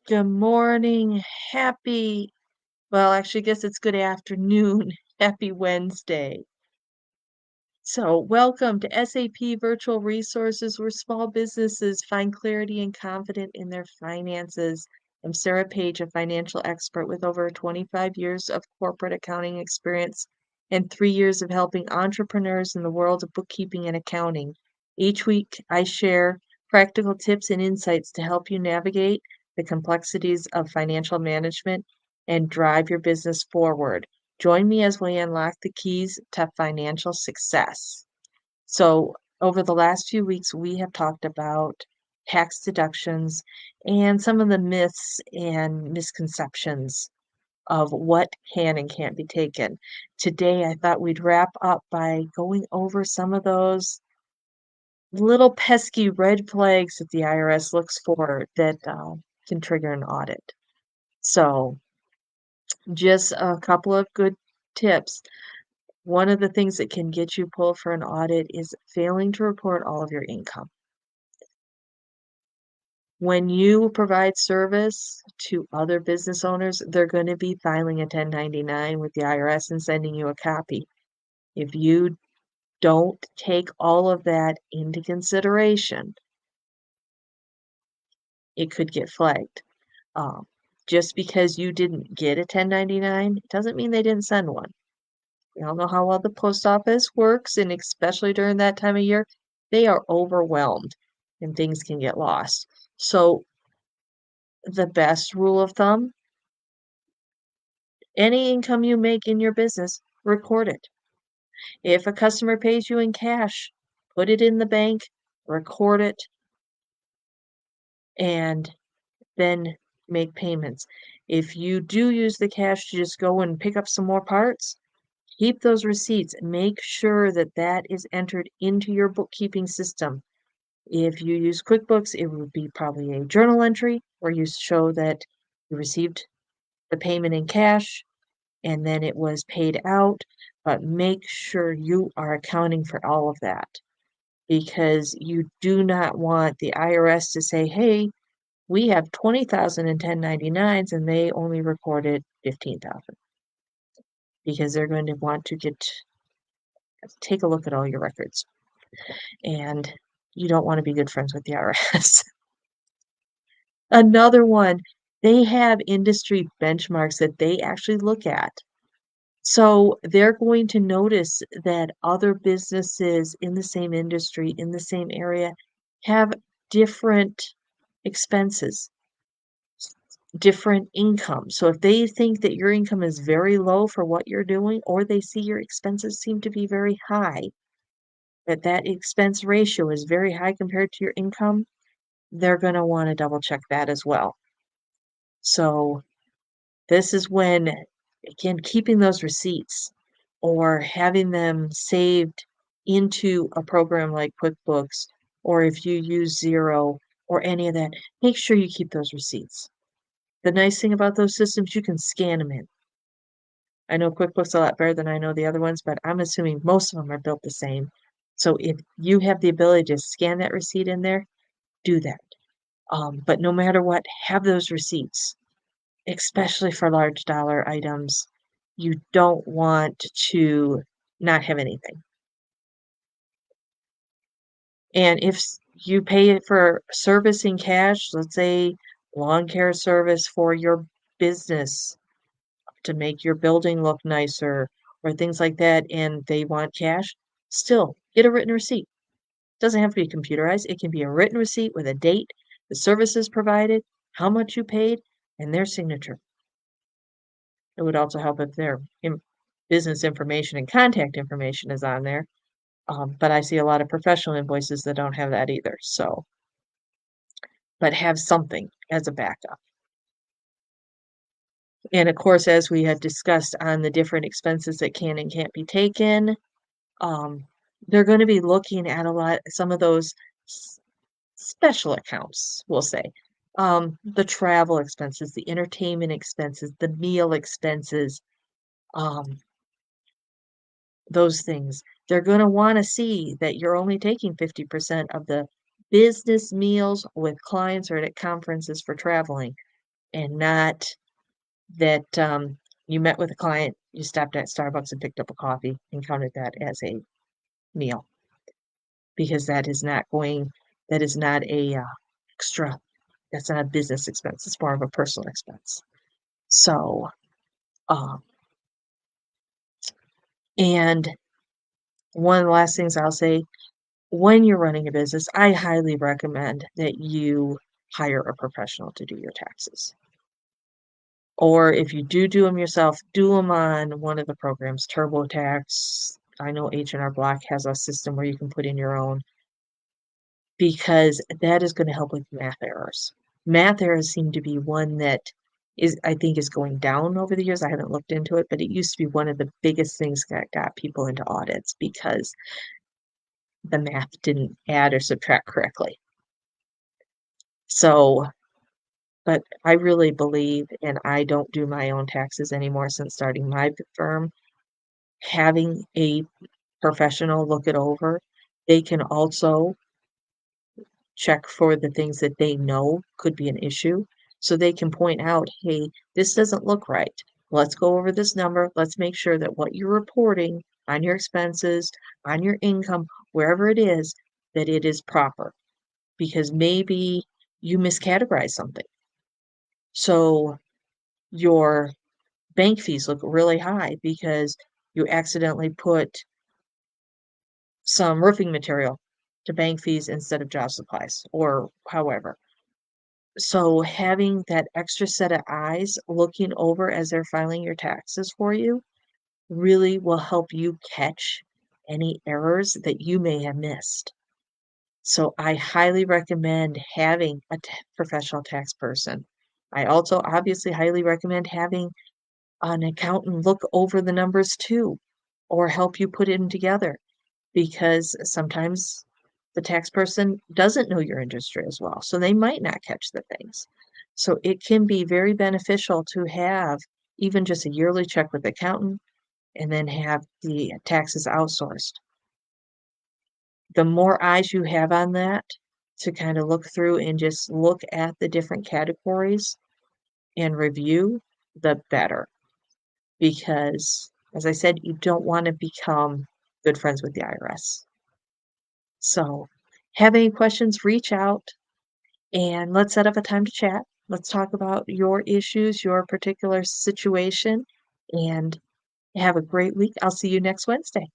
Good morning. Actually, I guess it's good afternoon. Happy Wednesday. So, welcome to SAP Virtual Resources, where small businesses find clarity and confidence in their finances. I'm Sarah Page, a financial expert with over 25 years of corporate accounting experience and 3 years of helping entrepreneurs in the world of bookkeeping and accounting. Each week, I share practical tips and insights to help you navigate the complexities of financial management and drive your business forward. Join me as we unlock the keys to financial success. So, over the last few weeks, we have talked about tax deductions and some of the myths and misconceptions of what can and can't be taken. Today, I thought we'd wrap up by going over some of those little pesky red flags that the IRS looks for that can trigger an audit. So, just a couple of good tips. One of the things that can get you pulled for an audit is failing to report all of your income. When you provide service to other business owners, they're going to be filing a 1099 with the IRS and sending you a copy. If you don't take all of that into consideration, it could get flagged. Um, just because you didn't get a 1099 doesn't mean they didn't send one. We all know how well the post office works, and especially during that time of year, they are overwhelmed and things can get lost. So, the best rule of thumb, any income you make in your business, record it. If a customer pays you in cash, put it in the bank, record it, and then make payments. If you do use the cash to just go and pick up some more parts, keep those receipts. Make sure that that is entered into your bookkeeping system. If you use QuickBooks, it would be probably a journal entry where you show that you received the payment in cash and then it was paid out, but make sure you are accounting for all of that because you do not want the IRS to say, hey, we have 20,000 in 1099s and they only recorded 15,000 because they're going to want to take a look at all your records and you don't want to be good friends with the IRS. Another one, they have industry benchmarks that they actually look at. So they're going to notice that other businesses in the same industry, in the same area, have different expenses, different income. So if they think that your income is very low for what you're doing, or they see your expenses seem to be very high, that that expense ratio is very high compared to your income, they're going to want to double check that as well. So this is when, again, keeping those receipts or having them saved into a program like QuickBooks, or if you use Xero or any of that, make sure you keep those receipts. The nice thing about those systems, you can scan them in. I know QuickBooks a lot better than I know the other ones, but I'm assuming most of them are built the same. So if you have the ability to scan that receipt in there, do that. But no matter what, have those receipts, especially for large dollar items. You don't want to not have anything. And if you pay it for service in cash, let's say lawn care service for your business to make your building look nicer or things like that, and they want cash, still get a written receipt. It doesn't have to be computerized. It can be a written receipt with a date, the services provided, how much you paid, and their signature. It would also help if their business information and contact information is on there. But I see a lot of professional invoices that don't have that either. So, but have something as a backup. And of course, as we had discussed on the different expenses that can and can't be taken, they're going to be looking at some of those special accounts, we'll say. The travel expenses, the entertainment expenses, the meal expenses, those things. They're going to want to see that you're only taking 50% of the business meals with clients or at conferences for traveling. and not that you met with a client, you stopped at Starbucks and picked up a coffee and counted that as a meal, because that is not a extra, that's not a business expense. It's more of a personal expense. So, um, and one of the last things I'll say, when you're running a business, I highly recommend that you hire a professional to do your taxes. Or if you do them yourself, do them on one of the programs, TurboTax. I know H&R Block has a system where you can put in your own, because that is going to help with math errors. Math errors seem to be one that I think is going down over the years. I haven't looked into it, but it used to be one of the biggest things that got people into audits because the math didn't add or subtract correctly. So, but I really believe, and I don't do my own taxes anymore since starting my firm, having a professional look it over. They can also check for the things that they know could be an issue. So they can point out, hey, this doesn't look right. Let's go over this number. Let's make sure that what you're reporting on your expenses, on your income, wherever it is, that it is proper. Because maybe you miscategorize something. So your bank fees look really high because you accidentally put some roofing material to bank fees instead of job supplies or however. So having that extra set of eyes looking over as they're filing your taxes for you really will help you catch any errors that you may have missed. So I highly recommend having a professional tax person. I also obviously highly recommend having an accountant look over the numbers too, or help you put them together, because sometimes the tax person doesn't know your industry as well, so they might not catch the things. So it can be very beneficial to have even just a yearly check with the accountant and then have the taxes outsourced. The more eyes you have on that to kind of look through and just look at the different categories and review, the better. Because, as I said, you don't want to become good friends with the IRS. So, have any questions, reach out and let's set up a time to chat. Let's talk about your issues, your particular situation, and have a great week. I'll see you next Wednesday.